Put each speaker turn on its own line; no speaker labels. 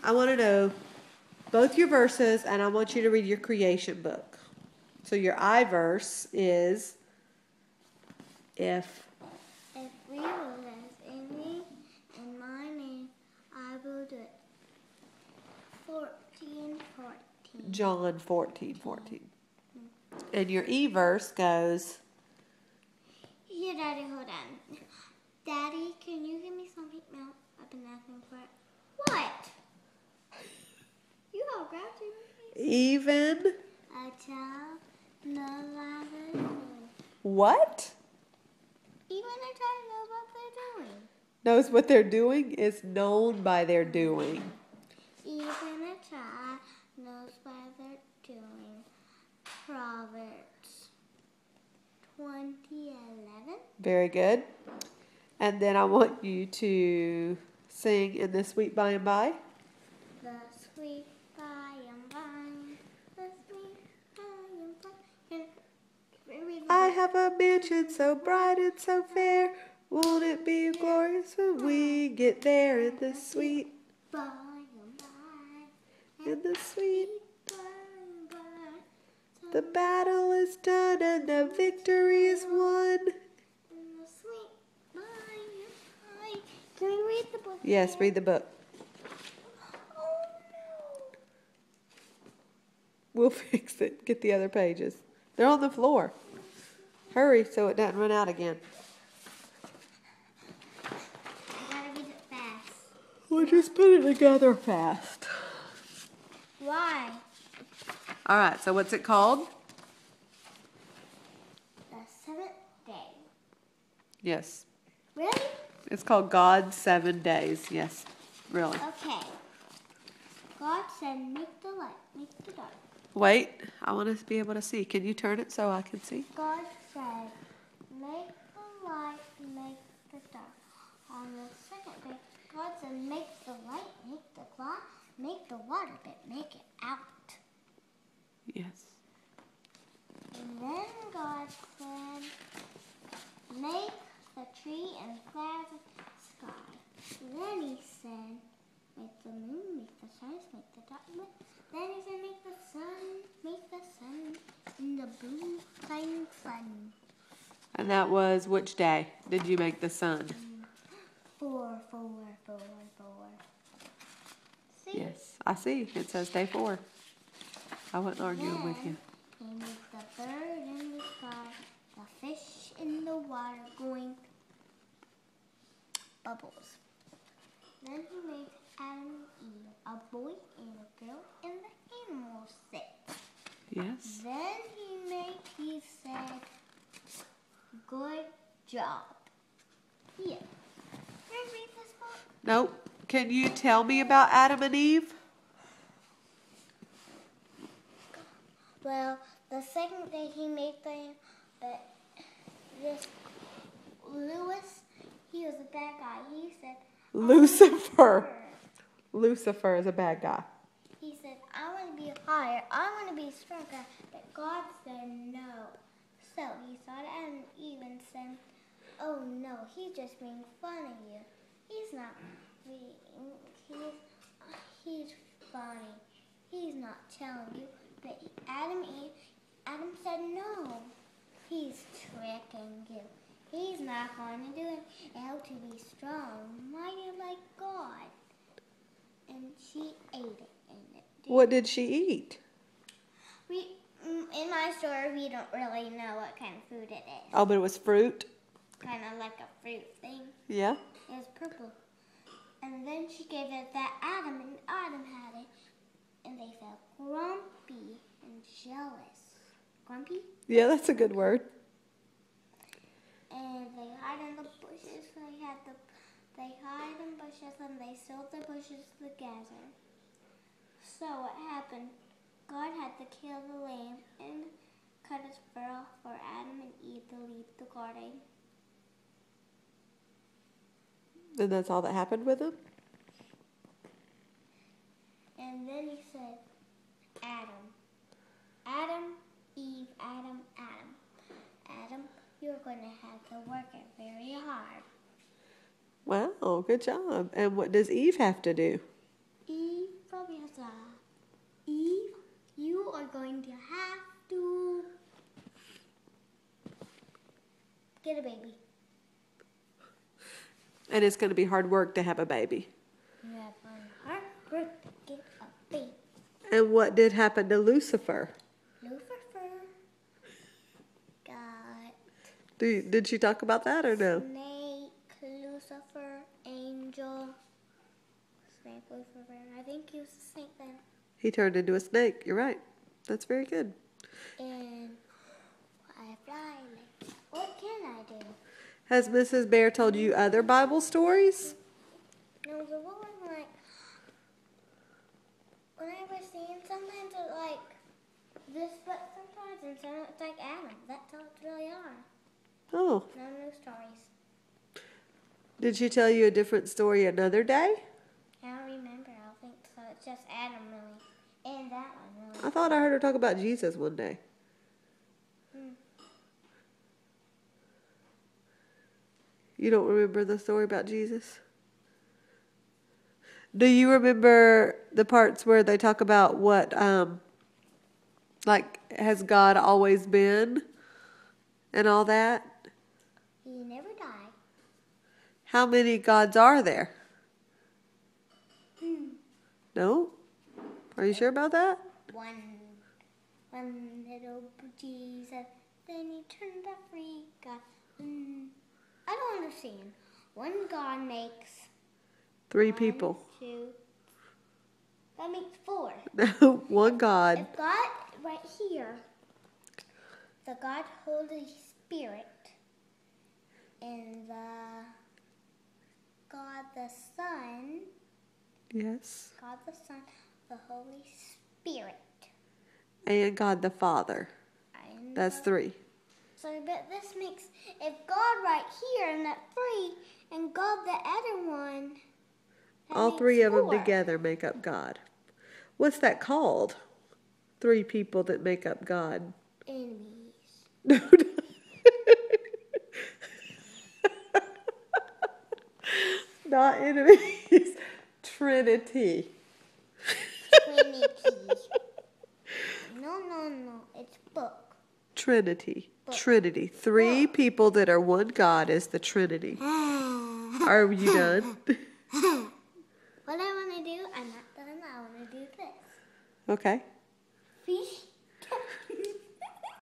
I want to know both your verses, and I want you to read your creation book. So your I verse is if
we will rest in me and my name, I will do it. 14:14.
John 14:14. And your E verse goes.
Here, Daddy, hold on. Daddy, can you give me some pink milk? I've been asking for it. What? You all grabbed it.
Even.
A child knows what they're doing.
What?
Even a child knows what they're doing.
Knows what they're doing is known by their doing.
Even a child knows what they're doing. Proverbs 20:11.
Very good. And then I want you to sing In the Sweet By and By.
The sweet by and by, the sweet by and by.
I have a mansion so bright and so fair. Won't it be glorious when we get there in the sweet,
By and by,
in the sweet.
by and by.
The battle is done and the victory is won.
In the sweet by and by. Can we read the book?
Yes,
again?
read the book.
Oh no.
We'll fix it. Get the other pages. They're on the floor. Hurry so it doesn't run out again.
I gotta read it fast.
We'll just put it together fast.
Why?
All right, so what's it called?
The seventh day.
Yes.
Really?
It's called God's 7 days. Yes, really.
Okay. God said, make the light, make the dark.
Wait, I want to be able to see. Can you turn it so I can see?
God said, make the light, make the dark. On the second day, God said, make the light, make the glass, make the water, but make it out.
Yes.
And then God said, make the tree and clouds and sky. Then he said, make the moon, make the stars, make the darkness. Then he said, make the sun, and the blue shining sun.
And that was which day did you make the sun?
4. See?
Yes, I see. It says day 4. I wasn't arguing with you.
He made the bird in the sky, the fish in the water going bubbles. Then he made Adam and Eve, a boy and a girl, and the animals said.
Yes.
Then he said, good job. Here. Can I read this book?
Nope. Can you tell me about Adam and Eve?
Well, the second day he made this Lewis, he was a bad guy. He said,
Lucifer. Lucifer is a bad guy.
He said, I want to be higher. I want to be stronger. But God said no. So he saw Adam and Eve and said, oh no, he's just being fun of you. He's not being, he's funny. He's not telling you. But Adam said no. He's tricking you. He's not going to do it. How to be strong, mighty like God. And she ate it.
What did she eat?
In my story, we don't really know what kind of food it is.
Oh, but it was fruit?
Kind of like a fruit thing.
Yeah?
It was purple. And then she gave it to Adam, and Adam had it. And they felt grumpy and jealous. Grumpy?
Yeah, that's a good word.
And they hide in the bushes. They hide in bushes and they sewed the bushes together. So what happened? God had to kill the lamb and cut his fur off for Adam and Eve to leave the garden.
And that's all that happened with him?
And then he said, Adam, Eve, Adam. Adam, you're going to have to work it very hard.
Wow, good job. And what does Eve have to do?
Eve are going to have to get a baby.
And it's going to be hard work to have a baby.
You have hard work to get a baby.
And what did happen to Lucifer?
Lucifer got
Did she talk about that or no?
snake, Lucifer, angel, snake, Lucifer. I think he was a snake then.
He turned into a snake. You're right. That's very good.
And I fly. What can I do?
Has Mrs. Bear told you other Bible stories?
No, the one like when I was seeing sometimes it's like this, but sometimes it's like Adam. That's how it really are.
Oh.
No new stories.
Did she tell you a different story another day?
I don't remember. I don't think so. It's just Adam really, and that one really.
I thought I heard her talk about Jesus one day. You don't remember the story about Jesus? Do you remember the parts where they talk about what, like, has God always been and all that?
He never died.
How many gods are there? No? Are you sure about that?
One little Jesus, then he turned to free God. I don't understand. One God makes
3 people.
1, 2. That makes 4.
No, one God.
If God right here, the God Holy Spirit, and the God the Son,
Yes.
God the Son, the Holy Spirit.
And God the Father.
And
That's 3.
So, but this makes, if God right here and that 3, and God the other one, that
All
makes
3 of them
4.
together make up God. What's that called? 3 people that make up God.
Enemies.
No. Not enemies. Trinity.
Trinity. No. It's book.
Trinity. Trinity. 3 people that are one God is the Trinity. Are you done?
What I want to do, I'm not done. I want to do this.
Okay.
Fish